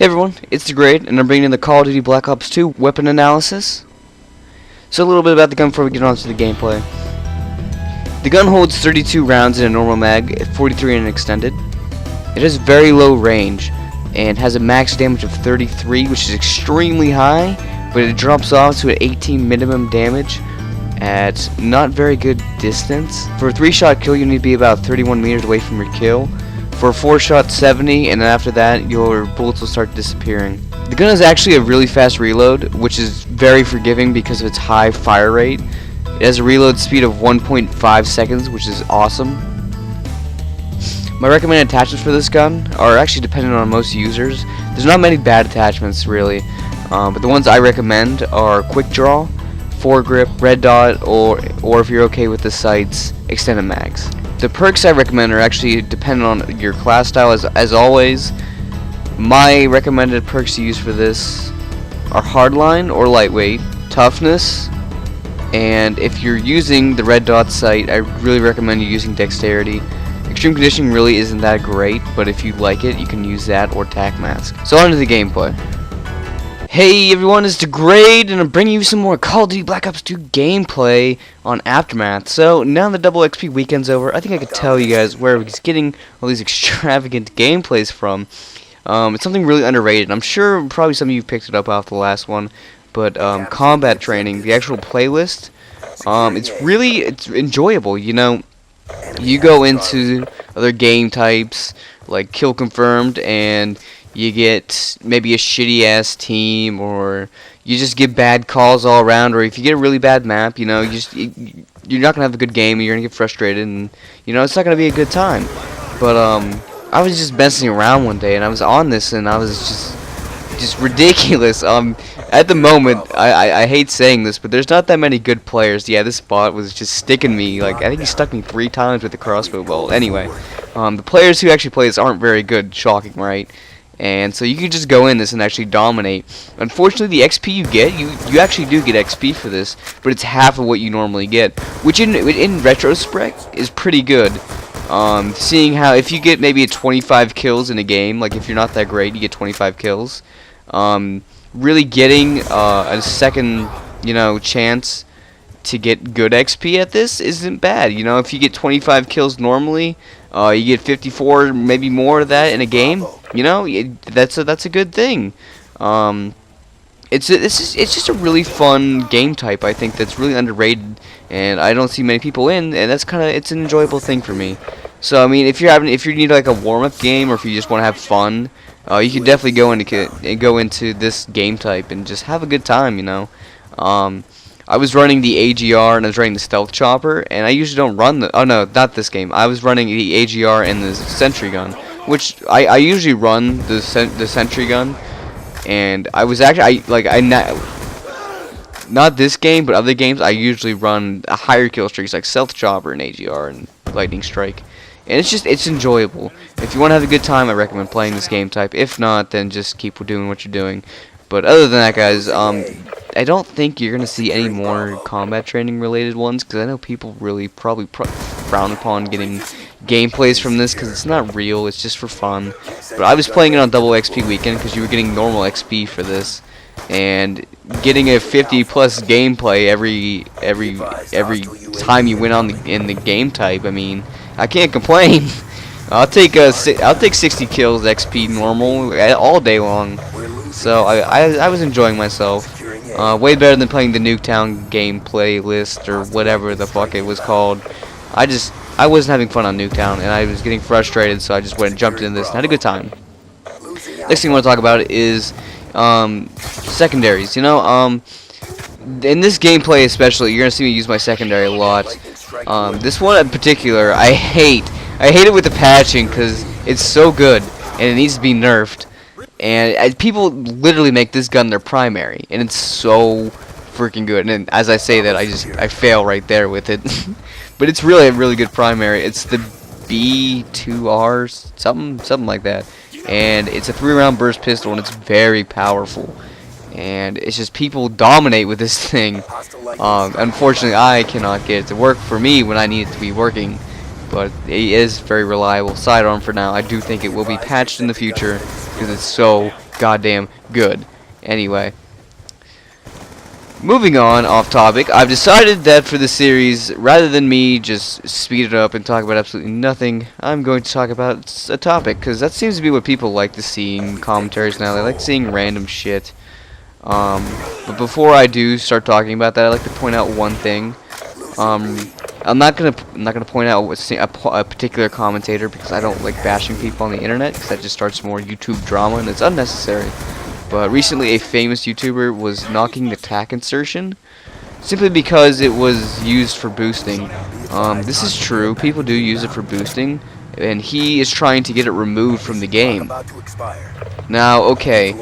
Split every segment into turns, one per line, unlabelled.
Hey everyone, it's TheDegradeableone, and I'm bringing in the Call of Duty Black Ops 2 weapon analysis. So a little bit about the gun before we get on to the gameplay. The gun holds 32 rounds in a normal mag, 43 in an extended. It has very low range, and has a max damage of 33, which is extremely high, but it drops off to an 18 minimum damage at not very good distance. For a 3-shot kill, you need to be about 31 meters away from your kill. For a 4-shot, 70, and then after that, your bullets will start disappearing. The gun is actually a really fast reload, which is very forgiving because of its high fire rate. It has a reload speed of 1.5 seconds, which is awesome. My recommended attachments for this gun are actually dependent on most users. There's not many bad attachments, really, but the ones I recommend are Quick Draw, Foregrip, Red Dot, or if you're okay with the sights, Extended Mags. The perks I recommend are actually dependent on your class style, as always. My recommended perks to use for this are Hardline or Lightweight, Toughness, and if you're using the Red Dot sight, I really recommend you using Dexterity. Extreme Conditioning really isn't that great, but if you like it, you can use that or Tac Mask. So on to the gameplay. Hey everyone, it's TheDegradeableone, and I'm bringing you some more Call of Duty Black Ops 2 gameplay on Aftermath. So, now the double XP weekend's over, I think I could tell you guys where he's getting all these extravagant gameplays from. It's something really underrated. I'm sure probably some of you picked it up off the last one, but combat training, the actual playlist, it's enjoyable, you know. You go into other game types, like Kill Confirmed, and you get maybe a shitty ass team, or you just get bad calls all around, or if you get a really bad map, you know, you're not gonna have a good game, and you're gonna get frustrated, and you know it's not gonna be a good time. But I was just messing around one day, and I was on this, and I was just ridiculous. At the moment, I hate saying this, but there's not that many good players. Yeah, this bot was just sticking me. Like, I think he stuck me 3 times with the crossbow bolt. Anyway, the players who actually play this aren't very good. Shocking, right? And so you can just go in this and actually dominate. Unfortunately, the XP you get, you actually do get XP for this, but it's half of what you normally get, which in retrospect is pretty good. Seeing how if you get maybe 25 kills in a game, like if you're not that great, you get 25 kills. Really getting a second, you know, chance to get good XP at this isn't bad. You know, if you get 25 kills normally, you get 54, maybe more of that in a game. You know, that's a good thing. It's just a really fun game type, I think, that's really underrated, and I don't see many people in, and it's an enjoyable thing for me. So I mean, if you need like a warm-up game, or if you just want to have fun, you can definitely go into this game type and just have a good time. You know, I was running the AGR and I was running the Stealth Chopper, and I usually don't run the. Oh no, not this game. I was running the AGR and the Sentry Gun, which I usually run the Sentry Gun, and I was actually not this game, but other games I usually run a higher kill streaks like Stealth Chopper and AGR and Lightning Strike. And it's enjoyable. If you want to have a good time, I recommend playing this game type. If not, then just keep doing what you're doing. But other than that, guys, I don't think you're going to see any more combat training related ones, because I know people really probably frown upon getting gameplays from this, because it's not real, it's just for fun. But I was playing it on double XP weekend because you were getting normal XP for this, and getting a 50+ gameplay every time you went on in the game type. I mean, I can't complain. I'll take 60 kills XP normal all day long. So I was enjoying myself. Way better than playing the Nuketown gameplay list or whatever the fuck it was called. I wasn't having fun on Nuketown, and I was getting frustrated, so I just went and jumped into this and had a good time. Next thing I want to talk about is secondaries. You know, in this gameplay especially, you're gonna see me use my secondary a lot. This one in particular, I hate it with the patching, because it's so good and it needs to be nerfed. And people literally make this gun their primary, and it's so freaking good. And as I say that, I fail right there with it. But it's really a really good primary. It's the B2R, something like that. And it's a 3-round burst pistol, and it's very powerful. And it's just people dominate with this thing. Unfortunately, I cannot get it to work for me when I need it to be working. but it is very reliable sidearm for now. I do think it will be patched in the future because it's so goddamn good. Anyway. Moving on, off topic, I've decided that for this series, rather than me just speed it up and talk about absolutely nothing, I'm going to talk about a topic, because that seems to be what people like to see in commentaries now. They like seeing random shit. But before I do start talking about that, I'd like to point out one thing. I'm not gonna point out a particular commentator, because I don't like bashing people on the internet, because that just starts more YouTube drama and it's unnecessary. But recently a famous YouTuber was knocking the tack insertion simply because it was used for boosting. This is true, people do use it for boosting, and he is trying to get it removed from the game. Now, okay,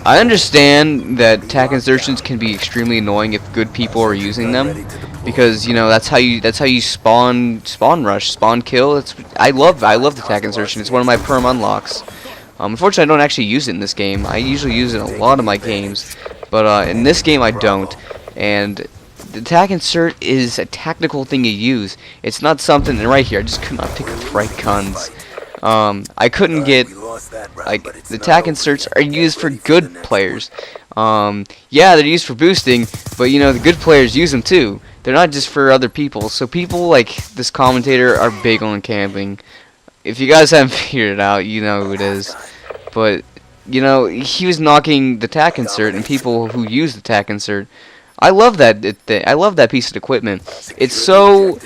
I understand that tack insertions can be extremely annoying if good people are using them, because you know that's how you spawn rush, spawn kill. I love the tack insertion. It's one of my perm unlocks. Unfortunately, I don't actually use it in this game. I usually use it in a lot of my games, but in this game I don't. And the tack insert is a tactical thing you use. It's not something. And right here, I just could not pick up the right guns. I couldn't get, like, the tack inserts are used for good players. Yeah, they're used for boosting, but you know the good players use them too. They're not just for other people. So people like this commentator are big on camping. If you guys haven't figured it out, you know who it is. But, you know, he was knocking the tack insert, and people who use the tack insert, I love that. I love that piece of equipment. It's so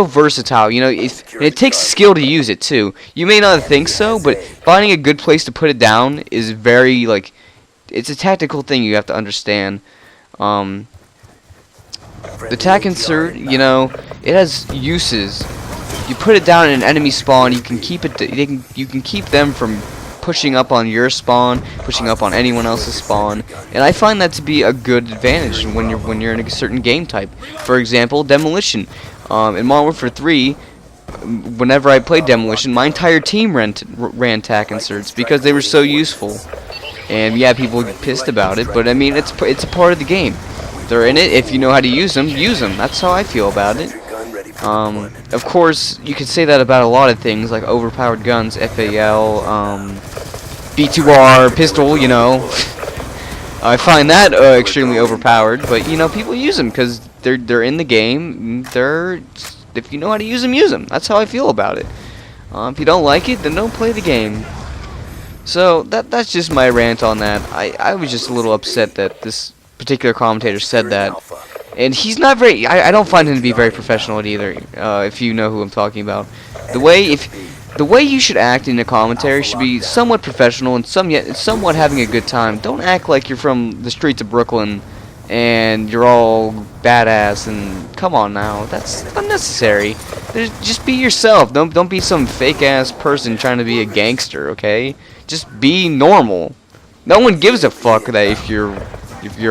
versatile. You know, it takes skill to use it too. You may not think so, but finding a good place to put it down is very, like, it's a tactical thing you have to understand. The tack insert, you know, it has uses. You put it down in an enemy spawn, you can keep it. You can keep them from pushing up on your spawn, pushing up on anyone else's spawn, and I find that to be a good advantage when you're in a certain game type. For example, Demolition. In Modern Warfare 3, whenever I played Demolition, my entire team ran tack inserts because they were so useful. And yeah, people get pissed about it, but I mean it's a part of the game. They're in it. If you know how to use them, use them. That's how I feel about it. Of course, you could say that about a lot of things, like overpowered guns, FAL, B2R, pistol, you know. I find that extremely overpowered, but, you know, people use them because they're in the game. If you know how to use them, That's how I feel about it. If you don't like it, then don't play the game. So, that's just my rant on that. I was just a little upset that this particular commentator said that. And he's not very. I don't find him to be very professional either. If you know who I'm talking about, the way you should act in a commentary should be somewhat professional and somewhat having a good time. Don't act like you're from the streets of Brooklyn and you're all badass. And come on now, that's unnecessary. Just be yourself. Don't be some fake ass person trying to be a gangster. Okay, just be normal. No one gives a fuck that if you're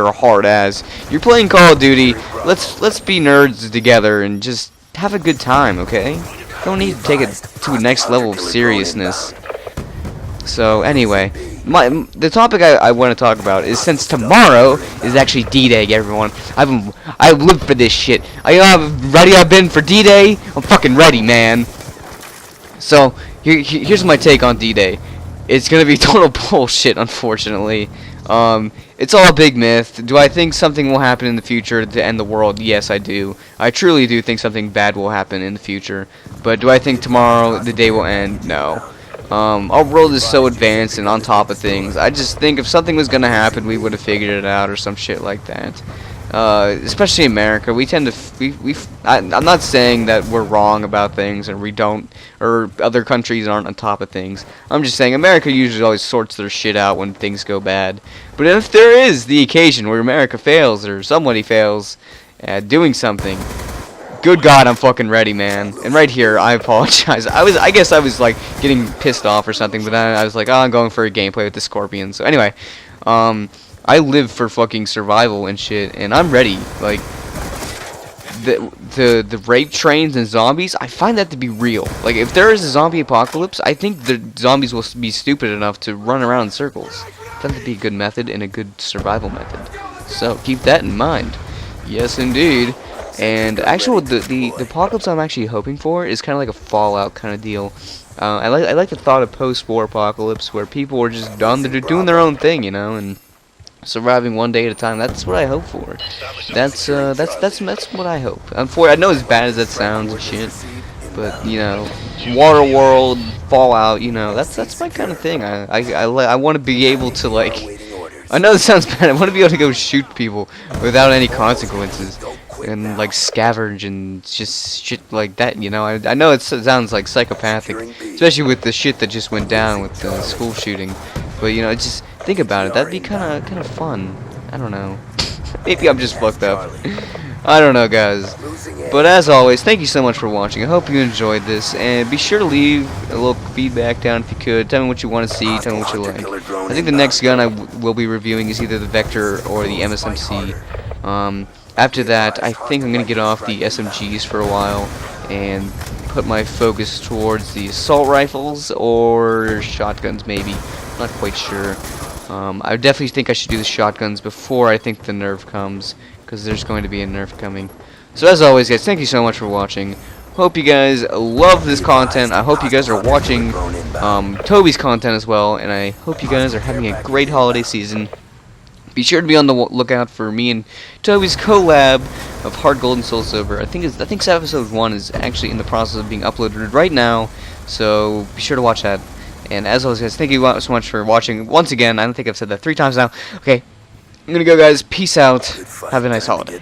a hard ass. You're playing Call of Duty. Let's be nerds together and just have a good time, okay? Don't need to take it to a next level of seriousness. So anyway, the topic I want to talk about is, since tomorrow is actually D-Day, everyone. I've lived for this shit. Ready I've been for D-Day. I'm fucking ready, man. So here's my take on D-Day. It's gonna be total bullshit, unfortunately. It's all a big myth. Do I think something will happen in the future to end the world? Yes, I do. I truly do think something bad will happen in the future. But do I think tomorrow the day will end? No. Our world is so advanced and on top of things. I just think if something was gonna happen, we would have figured it out or some shit like that. Especially in America, we tend to I'm not saying that we're wrong about things and we don't, or other countries aren't on top of things. I'm just saying America usually always sorts their shit out when things go bad. But if there is the occasion where America fails or somebody fails at doing something, good God, I'm fucking ready, man. And right here, I apologize. I guess I was like getting pissed off or something, but then I was like, oh, I'm going for a gameplay with the Skorpion. So anyway, I live for fucking survival and shit, and I'm ready. Like, the rape trains and zombies, I find that to be real. Like, if there is a zombie apocalypse, I think the zombies will be stupid enough to run around in circles. That would be a good method and a good survival method. So, keep that in mind. Yes, indeed. And actually, the apocalypse I'm actually hoping for is kind of like a Fallout kind of deal. I like the thought of post-war apocalypse where people are just done, they're doing their own thing, you know, and surviving one day at a time. That's what I hope for. That's what I hope. I know as bad as that sounds and shit, but you know, Water World, Fallout, you know, that's my kind of thing. I want to be able to, like, I know this sounds bad. I want to be able to go shoot people without any consequences and like scavenge and just shit like that, you know. I know it sounds like psychopathic, especially with the shit that just went down with the school shooting, but you know, just think about it. That'd be kind of fun. I don't know. Maybe I'm just fucked up. I don't know, guys. But as always, thank you so much for watching. I hope you enjoyed this, and be sure to leave a little feedback down if you could. Tell me what you want to see. Tell me what you like. I think the next gun I will be reviewing is either the Vector or the MSMC. After that, I think I'm going to get off the SMGs for a while and put my focus towards the assault rifles or shotguns, maybe. Not quite sure. I definitely think I should do the shotguns before I think the nerf comes, because there's going to be a nerf coming. So as always, guys, thank you so much for watching. Hope you guys love this content. I hope you guys are watching Toby's content as well, and I hope you guys are having a great holiday season. Be sure to be on the lookout for me and Toby's collab of Hard Gold and Soul Silver. I think episode 1 is actually in the process of being uploaded right now, so be sure to watch that. And as always, guys, thank you so much for watching once again. I don't think I've said that 3 times now. Okay, I'm gonna go, guys. Peace out. Have a nice holiday.